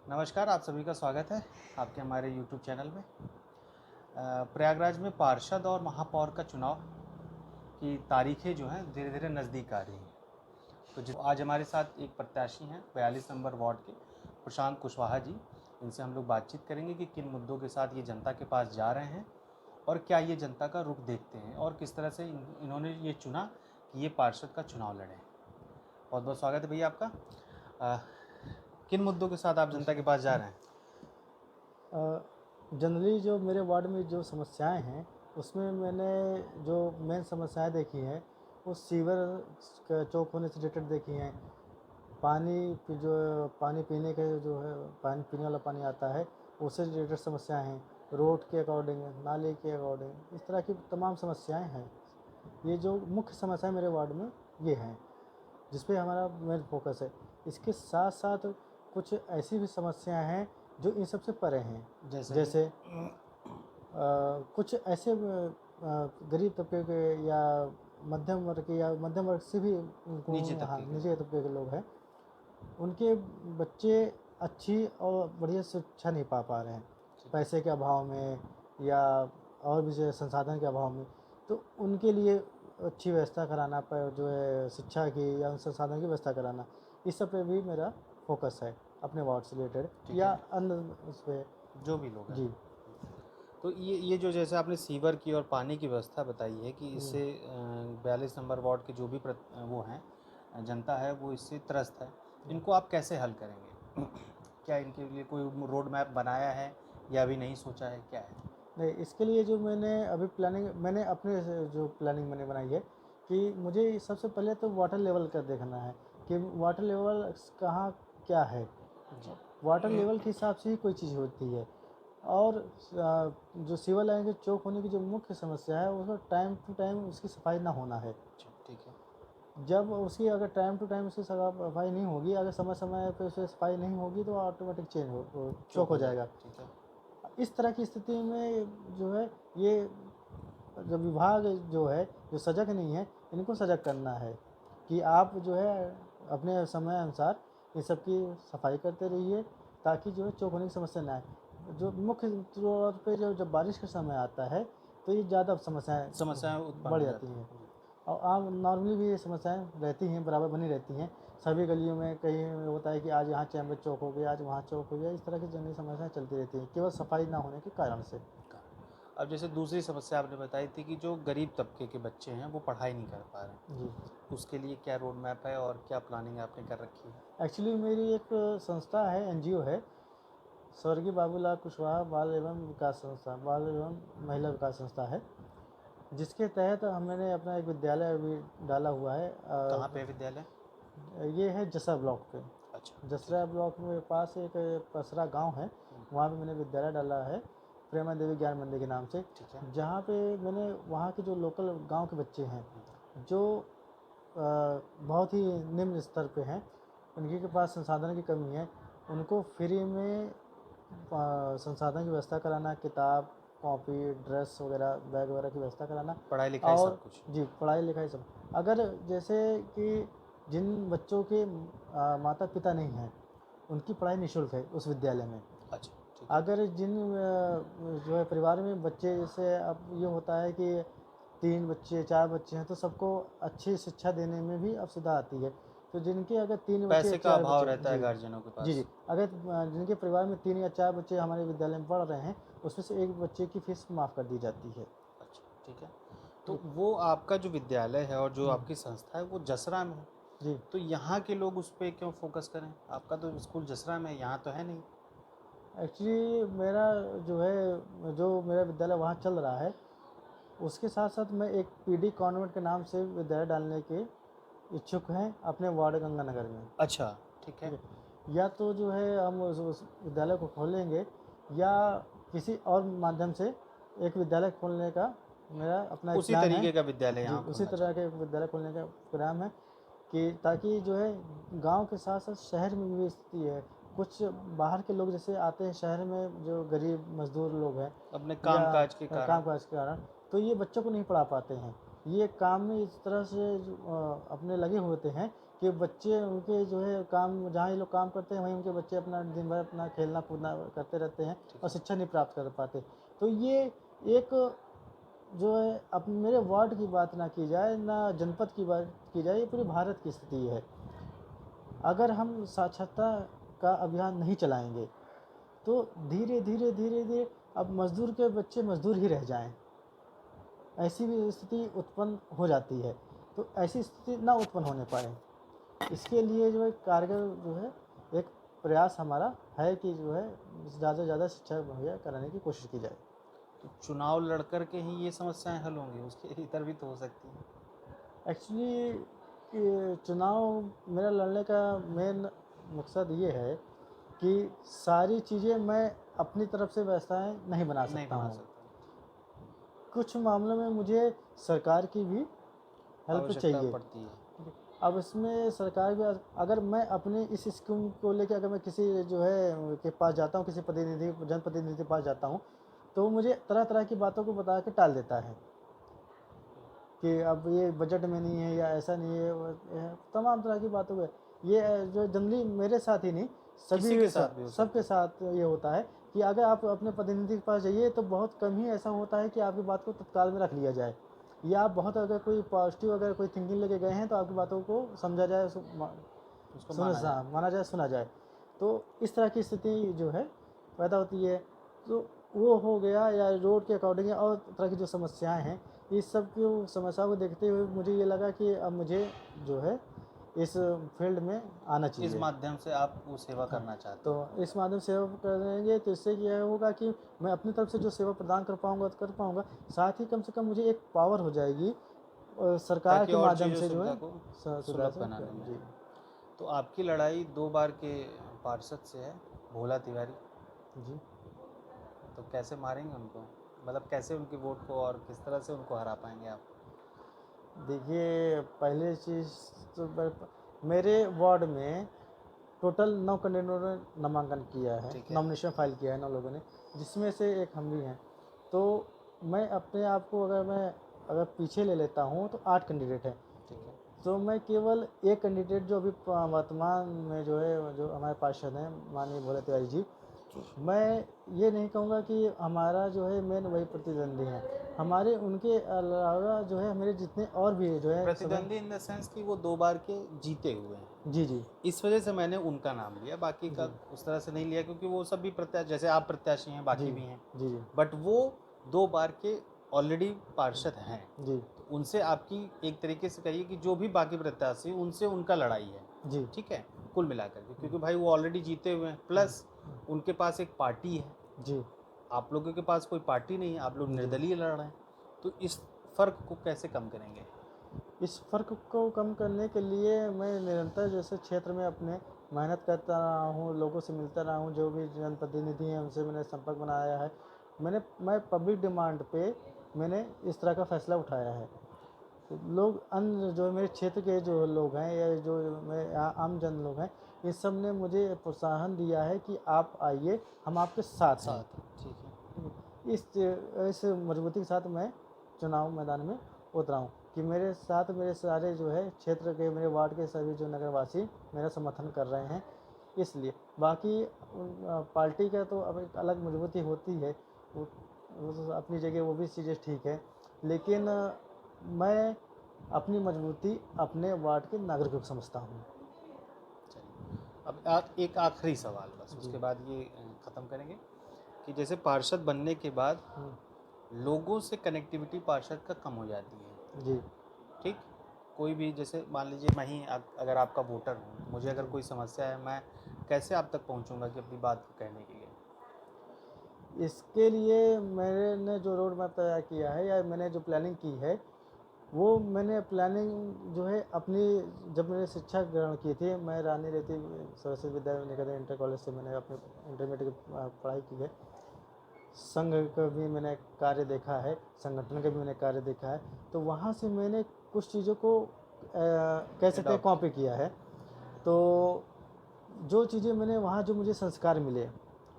नमस्कार, आप सभी का स्वागत है आपके हमारे YouTube चैनल में। प्रयागराज में पार्षद और महापौर का चुनाव की तारीखें जो हैं धीरे धीरे नज़दीक आ रही हैं। तो आज हमारे साथ एक प्रत्याशी हैं 42 नंबर वार्ड के प्रशांत कुशवाहा जी। इनसे हम लोग बातचीत करेंगे कि किन मुद्दों के साथ ये जनता के पास जा रहे हैं और क्या ये जनता का रुख देखते हैं और किस तरह से इन्होंने ये चुना कि ये पार्षद का चुनाव लड़ें। बहुत बहुत स्वागत है भैया आपका। किन मुद्दों के साथ आप जनता के पास जा रहे हैं? जनरली जो मेरे वार्ड में जो समस्याएं हैं उसमें मैंने जो मेन समस्याएं देखी हैं वो सीवर का चौक होने से रिलेटेड देखी हैं। जो पानी पीने के जो है पानी पीने वाला पानी आता है उससे रिलेटेड समस्याएं हैं। रोड के अकॉर्डिंग, नाले के अकॉर्डिंग, इस तरह की तमाम समस्याएं हैं। ये जो मुख्य समस्याएं मेरे वार्ड में ये हैं जिस पे हमारा मेन फोकस है। इसके साथ साथ कुछ ऐसी भी समस्याएं हैं जो इन सबसे परे हैं। जैसे कुछ ऐसे गरीब तबके के या मध्यम वर्ग से भी नीचे तबके के लोग हैं, उनके बच्चे अच्छी और बढ़िया शिक्षा नहीं पा रहे हैं, पैसे के अभाव में या और भी जो संसाधन के अभाव में। तो उनके लिए अच्छी व्यवस्था कराना पर जो है शिक्षा की या संसाधन की व्यवस्था कराना, इस सब पे भी मेरा फोकस है अपने वार्ड से रिलेटेड या अन्य उस पर जो भी लोग हैं। जी। तो ये जो जैसे आपने सीवर की और पानी की व्यवस्था बताई है कि इससे 42 नंबर वार्ड के जो भी वो हैं जनता है वो इससे त्रस्त है, इनको आप कैसे हल करेंगे? क्या इनके लिए कोई रोड मैप बनाया है या अभी नहीं सोचा है, क्या है? नहीं, इसके लिए जो मैंने अपने जो प्लानिंग मैंने बनाई है कि मुझे सबसे पहले तो वाटर लेवल का देखना है कि वाटर लेवल कहाँ क्या है। वाटर लेवल के हिसाब से ही कोई चीज़ होती है। और जो सीवर लाइन के चौक होने की जो मुख्य समस्या है उसमें टाइम टू टाइम उसकी सफाई ना होना है। ठीक है। जब उसकी अगर टाइम टू टाइम उसकी सफाई नहीं होगी, अगर समय समय पर उसे सफाई नहीं होगी तो ऑटोमेटिक चौक हो जाएगा। ठीक है। इस तरह की स्थिति में जो है ये जो विभाग जो है जो सजग नहीं है, इनको सजग करना है कि आप जो है अपने समय अनुसार इन सब की सफाई करते रहिए ताकि जो है चौक होने की समस्या ना आए। जो मुख्य तौर पे जब बारिश का समय आता है तो ये ज़्यादा समस्याएं उत्पन्न बढ़ हो जाती जाती हैं। हैं। और आम नॉर्मली भी ये समस्याएं रहती हैं, बराबर बनी रहती हैं सभी गलियों में। कहीं होता है कि आज यहाँ चैम्बर चौक हो गया, आज वहाँ चौक हो गया, इस तरह की जनरल समस्याएं चलती रहती हैं केवल सफाई ना होने के कारण से। अब जैसे दूसरी समस्या आपने बताई थी कि जो गरीब तबके के बच्चे हैं वो पढ़ाई नहीं कर पा रहे हैं, जी। उसके लिए क्या रोड मैप है और क्या प्लानिंग आपने कर रखी है? एक्चुअली मेरी एक संस्था है, एनजीओ है, स्वर्गीय बाबूलाल कुशवाहा बाल एवं विकास संस्था, बाल एवं महिला विकास संस्था है, जिसके तहत हमने अपना एक विद्यालय भी डाला हुआ है। कहाँ पे विद्यालय? ये है जसरा ब्लॉक पे। अच्छा। जसरा ब्लॉक में पास एक पसरा गांव है, वहाँ पे मैंने विद्यालय डाला है प्रेमा देवी ज्ञान मंदिर के नाम से। ठीक है। जहाँ पे मैंने वहाँ के जो लोकल गांव के बच्चे हैं जो बहुत ही निम्न स्तर पे हैं, उनके के पास संसाधन की कमी है, उनको फ्री में संसाधन की व्यवस्था कराना, किताब कॉपी ड्रेस वगैरह बैग वगैरह की व्यवस्था कराना। पढ़ाई लिखाई और सब कुछ? जी, पढ़ाई लिखाई सब। अगर जैसे कि जिन बच्चों के माता पिता नहीं हैं उनकी पढ़ाई निःशुल्क है उस विद्यालय में। अच्छा। ठीक है। अगर जिन जो है परिवार में बच्चे, जैसे अब ये होता है कि 3 बच्चे 4 बच्चे हैं तो सबको अच्छी शिक्षा देने में भी असुविधा आती है। तो जिनके अगर 3 बच्चे पैसे का 4 अभाव बच्चे रहता है जी गार्जियनों के जी पास। जी अगर जिनके परिवार में 3 या 4 बच्चे हमारे विद्यालय में पढ़ रहे हैं उसमें से एक बच्चे की फीस माफ़ कर दी जाती है। अच्छा। ठीक है। तो वो आपका जो विद्यालय है और जो आपकी संस्था है वो जसरा में है, जी। तो यहाँ के लोग उस पर क्यों फोकस करें? आपका तो स्कूल जसरा में है, यहाँ तो है नहीं। एक्चुअली मेरा विद्यालय वहाँ चल रहा है, उसके साथ साथ मैं एक पीडी कॉन्वेंट के नाम से विद्यालय डालने के इच्छुक हैं अपने वार्ड गंगानगर में। अच्छा। ठीक है। ठीक है, या तो जो है हम उस विद्यालय को खोलेंगे या किसी और माध्यम से एक विद्यालय खोलने का मेरा अपना एक उसी प्लान है। तरीके का विद्यालय जी, यहाँ उसी खोलना तरह चाहते के विद्यालय खोलने का प्रोग्राम है कि ताकि जो है गांव के साथ साथ शहर में भी स्थिति है। कुछ बाहर के लोग जैसे आते हैं शहर में, जो गरीब मजदूर लोग हैं अपने या काम काज के कारण। काम काज के कारण, तो ये बच्चों को नहीं पढ़ा पाते हैं। ये काम में इस तरह से अपने लगे होते हैं कि बच्चे उनके जो है काम, जहाँ ये लोग काम करते हैं वहीं उनके बच्चे अपना दिन भर अपना खेलना कूदना करते रहते हैं और शिक्षा नहीं प्राप्त कर पाते। तो ये एक जो है, अब मेरे वार्ड की बात ना की जाए, ना जनपद की बात की जाए, ये पूरे भारत की स्थिति है। अगर हम साक्षरता का अभियान नहीं चलाएंगे तो धीरे धीरे धीरे धीरे अब मजदूर के बच्चे मजदूर ही रह जाएं, ऐसी भी स्थिति उत्पन्न हो जाती है। तो ऐसी स्थिति ना उत्पन्न होने पाए, इसके लिए जो है कारगर जो है एक प्रयास हमारा है कि जो है ज़्यादा से ज़्यादा शिक्षा मुहैया कराने की कोशिश की जाए। तो चुनाव लड़ कर के ही ये समस्याएं हल होंगी, उसके इतर भी तो हो सकती हैं। एक्चुअली चुनाव मेरा लड़ने का मेन मकसद ये है कि सारी चीज़ें मैं अपनी तरफ से व्यवस्थाएं नहीं बना नहीं सकता बना हूँ। सकता, कुछ मामलों में मुझे सरकार की भी हेल्प आवश्यकता चाहिए। पड़ती है। ठीक है। अब इसमें सरकार भी, अगर मैं अपने इस स्कीम को लेकर अगर मैं किसी जो है के पास जाता हूँ, किसी प्रतिनिधि जनप्रतिनिधि के पास जाता हूँ, तो वो मुझे तरह तरह की बातों को बता के टाल देता है कि अब ये बजट में नहीं है या ऐसा नहीं है, तमाम तरह की बातों में। ये जो जनरली मेरे साथ ही नहीं, किसी के साथ भी हो सबके सकता साथ ये होता है कि अगर आप अपने प्रतिनिधि के पास जाइए तो बहुत कम ही ऐसा होता है कि आपकी बात को तत्काल में रख लिया जाए, या आप बहुत अगर कोई पॉजिटिव अगर कोई थिंकिंग लेके गए हैं तो आपकी बातों को समझा जाए, उसको माना जाए। माना जाए, सुना जाए। तो इस तरह की स्थिति जो है पैदा होती है। तो वो हो गया, या रोड के अकॉर्डिंग या और तरह की जो समस्याएं हैं, इस सब की समस्याओं को देखते हुए मुझे ये लगा कि अब मुझे जो है इस फील्ड में आना इस चाहिए। माध्यम से आप वो सेवा हाँ, करना चाहते हैं। तो इस माध्यम से सेवा करेंगे तो इससे क्या होगा कि मैं अपनी तरफ से जो सेवा प्रदान कर पाऊंगा तो कर पाऊंगा, साथ ही कम से कम मुझे एक पावर हो जाएगी सरकार ताकि के और माध्यम चीज़ों से जो सुविधा है को सुधार सुलभ से बनाने में। जी। तो आपकी लड़ाई 2 बार के पार्षद से है, भोला तिवारी। जी तो कैसे मारेंगे उनको, मतलब कैसे उनकी वोट को और किस तरह से उनको हरा पाएंगे आप? देखिए, पहले चीज़ तो मेरे वार्ड में टोटल 9 कैंडिडेटों ने नामांकन किया है, ठीक है। नॉमिनेशन फाइल किया है 9 लोगों ने, जिसमें से एक हम भी हैं। तो मैं अपने आप को अगर पीछे ले लेता हूँ तो 8 कैंडिडेट हैं। ठीक है। तो मैं केवल एक कैंडिडेट जो अभी वर्तमान में जो है, जो हमारे पार्षद हैं माननीय भोला तिवारी जी, मैं ये नहीं कहूँगा कि हमारा जो है मेन वही प्रतिद्वंदी हैं। हमारे उनके अलावा जो है मेरे जितने और भी जो है प्रतिद्वंदी इन द सेंस कि वो 2 बार के जीते हुए हैं, जी जी इस वजह से मैंने उनका नाम लिया, बाकी का जी उस तरह से नहीं लिया, क्योंकि वो सब भी प्रत्याशी, जैसे आप प्रत्याशी हैं, जी बाकी भी हैं, जी जी बट वो 2 बार के ऑलरेडी पार्षद हैं। जी तो उनसे आपकी एक तरीके से कहिए कि जो भी बाकी प्रत्याशी उनसे उनका लड़ाई है, जी ठीक है, कुल मिलाकर के, क्योंकि भाई वो ऑलरेडी जीते हुए हैं, प्लस उनके पास एक पार्टी है, जी आप लोगों के पास कोई पार्टी नहीं है, आप लोग जी। निर्दलीय लड़ रहे हैं। तो इस फर्क को कैसे कम करेंगे? इस फ़र्क को कम करने के लिए मैं निरंतर जैसे क्षेत्र में अपने मेहनत करता रहा हूँ, लोगों से मिलता रहा हूँ, जो भी जनप्रतिनिधि हैं उनसे मैंने संपर्क बनाया है। मैं पब्लिक डिमांड पे मैंने इस तरह का फैसला उठाया है। तो लोग अन्य जो मेरे क्षेत्र के जो लोग हैं या जो मेरे आम जन लोग हैं, इन सब ने मुझे प्रोत्साहन दिया है कि आप आइए, हम आपके साथ हैं। साथ, ठीक है। इस मजबूती के साथ मैं चुनाव मैदान में उतरा हूँ कि मेरे साथ मेरे सारे जो है क्षेत्र के, मेरे वार्ड के सभी जो नगरवासी मेरा समर्थन कर रहे हैं। इसलिए बाकी पार्टी का तो अब एक अलग मजबूती होती है, वो तो अपनी जगह वो भी चीज़ें ठीक है, लेकिन मैं अपनी मजबूती अपने वार्ड के नागरिकों को समझता हूँ। चलिए, अब एक आखिरी सवाल बस, जी उसके बाद ये ख़त्म करेंगे कि जैसे पार्षद बनने के बाद लोगों से कनेक्टिविटी पार्षद का कम हो जाती है, जी ठीक? कोई भी, जैसे मान लीजिए मैं ही अगर आपका वोटर हूँ, मुझे अगर जी। कोई समस्या है, मैं कैसे आप तक पहुँचूँगा कि अपनी बात को कहने के लिए? इसके लिए मैंने जो रोड मैप तैयार किया है या मैंने जो प्लानिंग की है, वो मैंने प्लानिंग जो है अपनी, जब मैंने शिक्षा ग्रहण की थी, मैं रानी रेती सरस्वती विद्या निकेतन इंटर कॉलेज से मैंने अपने इंटरमीडिएट की पढ़ाई की है। संघ का भी मैंने कार्य देखा है, संगठन का भी मैंने कार्य देखा है। तो वहाँ से मैंने कुछ चीज़ों को कह सकते हैं Adopt कॉपी किया है। तो जो चीज़ें मैंने वहाँ, जो मुझे संस्कार मिले,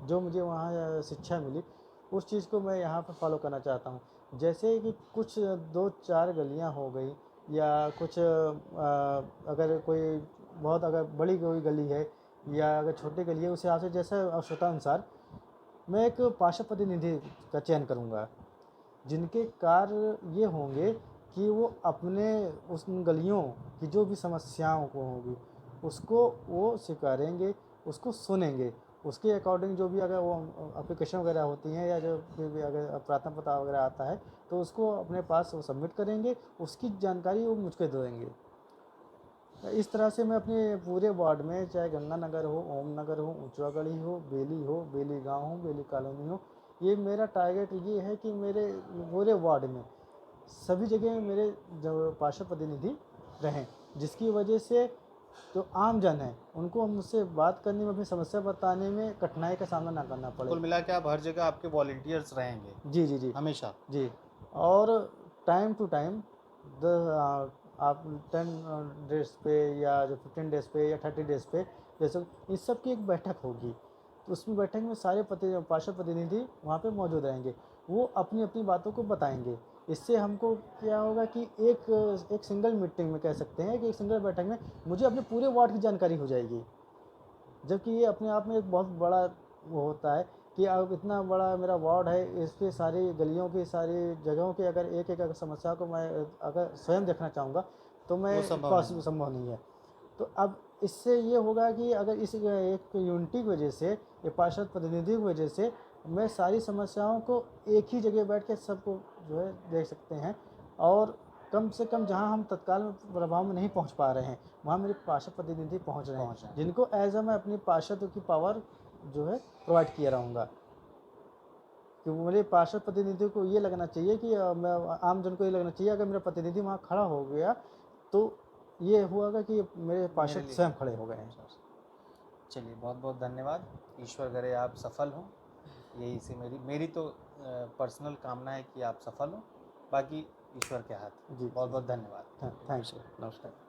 जो मुझे वहाँ शिक्षा मिली, उस चीज़ को मैं यहाँ पर फॉलो करना चाहता हूँ। जैसे कि कुछ 2-4 गलियाँ हो गई या कुछ अगर कोई बहुत अगर बड़ी कोई गली है या अगर छोटी गली है, उस हिसाब से जैसे आवश्यकता अनुसार मैं एक पार्षद प्रतिनिधि का चयन करूँगा, जिनके कार्य ये होंगे कि वो अपने उस गलियों की जो भी समस्याओं को होगी उसको वो स्वीकारेंगे, उसको सुनेंगे, उसके अकॉर्डिंग जो भी अगर वो एप्लीकेशन वगैरह होती हैं या जो भी अगर प्रार्थना पत्र वगैरह आता है तो उसको अपने पास वो सबमिट करेंगे, उसकी जानकारी वो मुझको दे देंगे। इस तरह से मैं अपने पूरे वार्ड में, चाहे गंगानगर हो, ओम नगर हो, ऊंचवा गढ़ी हो, बेली गांव हो, बेली कॉलोनी हो, ये मेरा टारगेट ये है कि मेरे पूरे वार्ड में सभी जगह मेरे जो पार्षद प्रतिनिधि रहें, जिसकी वजह से जो आम जन है उनको मुझसे बात करने में, अपनी समस्या बताने में कठिनाई का सामना ना करना पड़े। कुल मिला के आप हर जगह आपके वॉलंटियर्स रहेंगे जी जी जी हमेशा। जी। और टाइम टू टाइम आप 10 डेज पे या जो 15 डेज पे या 30 डेज पे जैसे इस सब की एक बैठक होगी, तो उसमें बैठक में सारे पार्षद प्रतिनिधि वहाँ पे मौजूद रहेंगे, वो अपनी अपनी बातों को बताएंगे। इससे हमको क्या होगा कि एक सिंगल मीटिंग में कह सकते हैं कि एक सिंगल बैठक में मुझे अपने पूरे वार्ड की जानकारी हो जाएगी, जबकि ये अपने आप में एक बहुत बड़ा वो होता है कि अब इतना बड़ा मेरा वार्ड है, इसके सारी गलियों की सारी जगहों की अगर एक एक अगर समस्या को मैं अगर स्वयं देखना चाहूँगा तो मैं वो संभव पॉसिबल नहीं। संभव नहीं है। तो अब इससे ये होगा कि अगर इस एक यूनिटी की वजह से, एक पार्षद प्रतिनिधि की वजह से मैं सारी समस्याओं को एक ही जगह बैठ के सबको जो है देख सकते हैं, और कम से कम जहां हम तत्काल प्रभाव में नहीं पहुंच पा रहे हैं वहां मेरे पार्षद प्रतिनिधि पहुंच रहे हैं, जिनको एज मैं अपनी पार्षद की पावर जो है प्रोवाइड किया रहूँगा। कि मेरे पार्षद प्रतिनिधि को ये लगना चाहिए कि मैं आम जन को ये लगना चाहिए अगर मेरा प्रतिनिधि वहाँ खड़ा हो गया तो ये हुआ कि मेरे पार्षद लिए। स्वयं खड़े हो गए हैं। चलिए, बहुत बहुत धन्यवाद। ईश्वर करे आप सफल हों, यही से मेरी तो पर्सनल कामना है कि आप सफल हों, बाकी ईश्वर के हाथ। जी बहुत बहुत धन्यवाद। थैंक्स, नमस्कार।